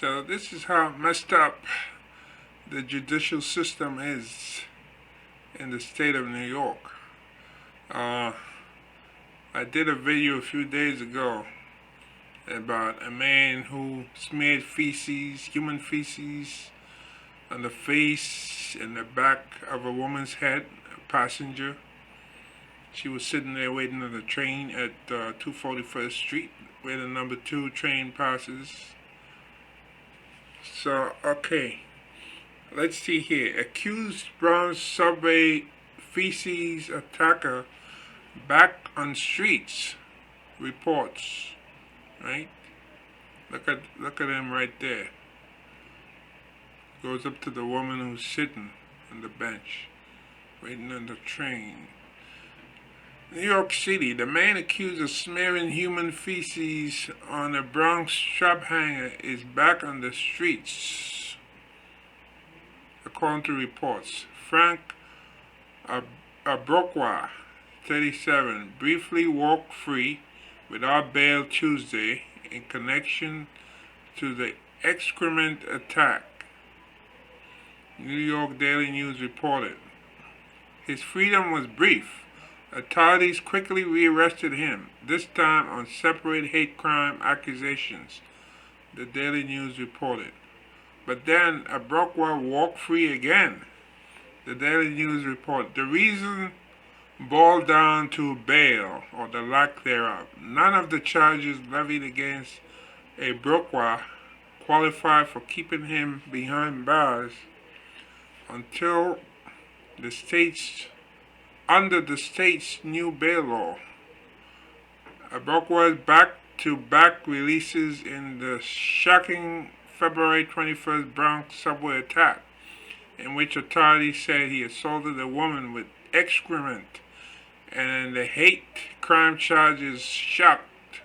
So this is how messed up the judicial system is in the state of New York. Uh, I did a video a few days ago about a man who smeared feces, human feces, on the face and the back of a woman's head, a passenger. She was sitting there waiting on the train at 241st Street, where the number 2 train passes. So, okay, let's see here. Accused Bronx subway feces attacker back on streets, reports. Right? Look at him right there. Goes up to the woman who's sitting on the bench, waiting on the train. New York City, the man accused of smearing human feces on a Bronx strap hanger is back on the streets, according to reports. Frank Abrowka, 37, briefly walked free without bail Tuesday in connection to the excrement attack, New York Daily News reported. His freedom was brief. Authorities quickly rearrested him, this time on separate hate crime accusations, the Daily News reported. But then Abrowka walked free again, the Daily News reported. The reason boiled down to bail, or the lack thereof. None of the charges levied against Abrowka qualified for keeping him behind bars until under the state's new bail law. Abrowka's back-to-back releases in the shocking February 21st Bronx subway attack, in which authorities said he assaulted a woman with excrement, and the hate crime charges shocked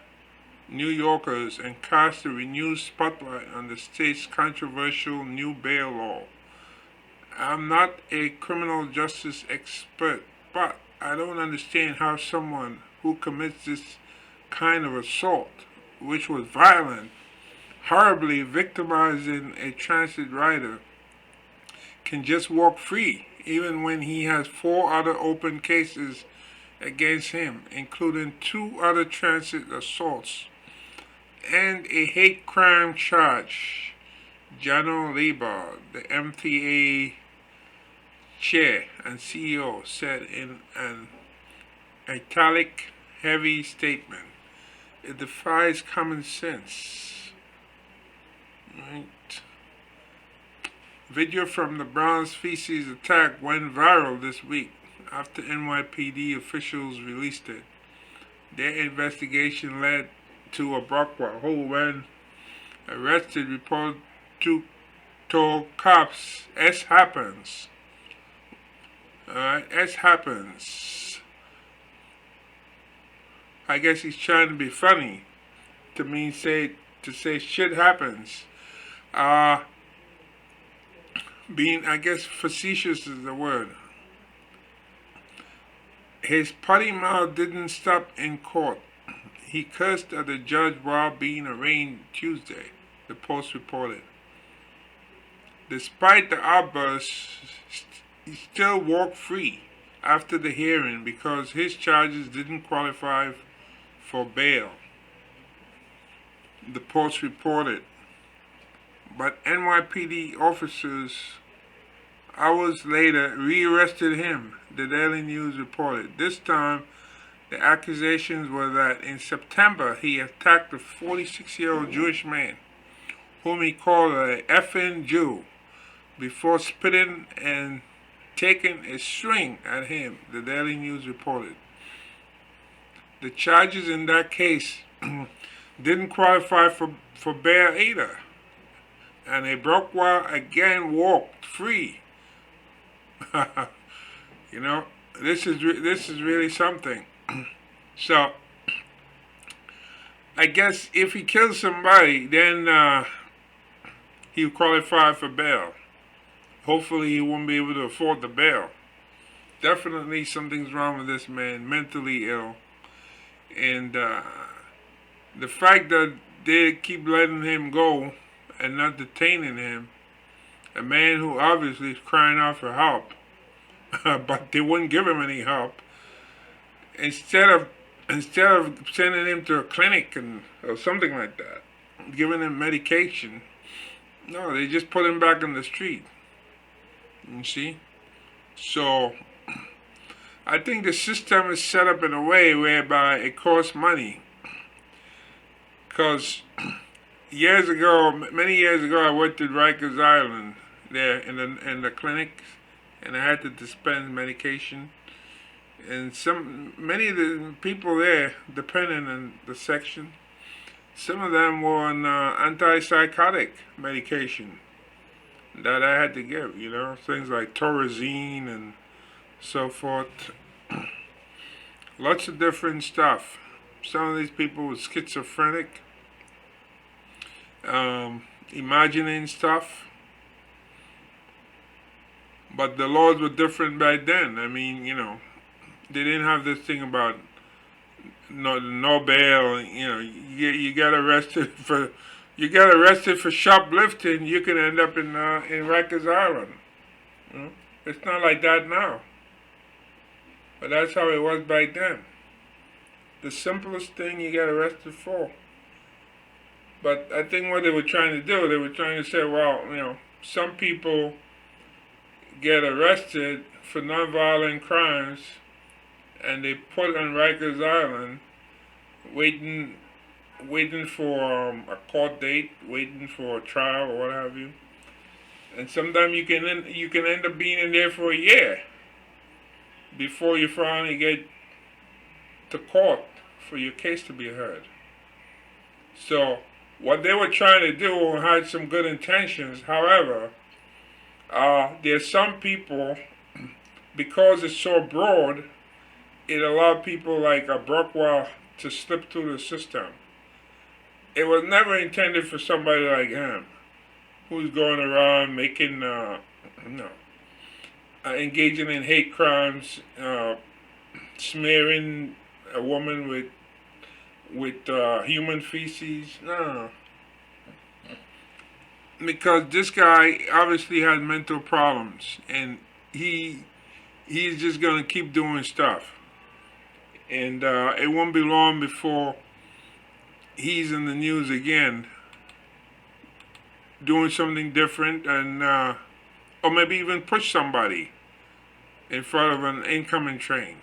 New Yorkers and cast a renewed spotlight on the state's controversial new bail law. I'm not a criminal justice expert, but I don't understand how someone who commits this kind of assault, which was violent, horribly victimizing a transit rider, can just walk free, even when he has 4 other open cases against him, including 2 other transit assaults and a hate crime charge. Janno Lieber, the MTA chair and CEO, said in an italic-heavy statement, "It defies common sense." Right. Video from the Bronx feces attack went viral this week after NYPD officials released it. Their investigation led to Abrowka, who, when arrested, reported told cops, "S happens." Alright, S happens. I guess he's trying to be funny. To say shit happens. Being, I guess, facetious is the word. His potty mouth didn't stop in court. He cursed at the judge while being arraigned Tuesday, the Post reported. Despite the outburst, he still walked free after the hearing because his charges didn't qualify for bail, the Post reported. But NYPD officers hours later rearrested him, the Daily News reported. This time, the accusations were that in September he attacked a 46-year-old Jewish man, whom he called a effing Jew, before spitting and taking a swing at him, the Daily News reported. The charges in that case didn't qualify for bail either, and Abrowka again walked free. You know, this is really something. So, I guess if he kills somebody, then he'll qualify for bail. Hopefully he won't be able to afford the bail. Definitely something's wrong with this man, mentally ill. And the fact that they keep letting him go and not detaining him, a man who obviously is crying out for help, but they wouldn't give him any help. Instead of sending him to a clinic or something like that, giving him medication, no, they just put him back on the street. You see? So I think the system is set up in a way whereby it costs money. Because many years ago, I worked at Rikers Island there in the clinics, and I had to dispense medication. And many of the people there, depending on the section, some of them were on antipsychotic medication that I had to give, things like Thorazine and so forth. Lots of different stuff. Some of these people were schizophrenic, imagining stuff. But the laws were different back then. I mean, they didn't have this thing about no bail. You get arrested for shoplifting, you can end up in Rikers Island. It's not like that now, but that's how it was back then. The simplest thing you get arrested for. But I think what they were trying to do, they were trying to say, well, some people get arrested for nonviolent crimes, and they put on Rikers Island, waiting for a court date, waiting for a trial or what have you. And sometimes you can end up being in there for a year before you finally get to court for your case to be heard. So what they were trying to do had some good intentions. However, there's some people, because it's so broad, it allowed people like Abrowka to slip through the system. It was never intended for somebody like him, who's going around making, engaging in hate crimes, smearing a woman with human feces. No. Because this guy obviously has mental problems, and he's just gonna keep doing stuff. And it won't be long before he's in the news again, doing something different, and or maybe even push somebody in front of an incoming train.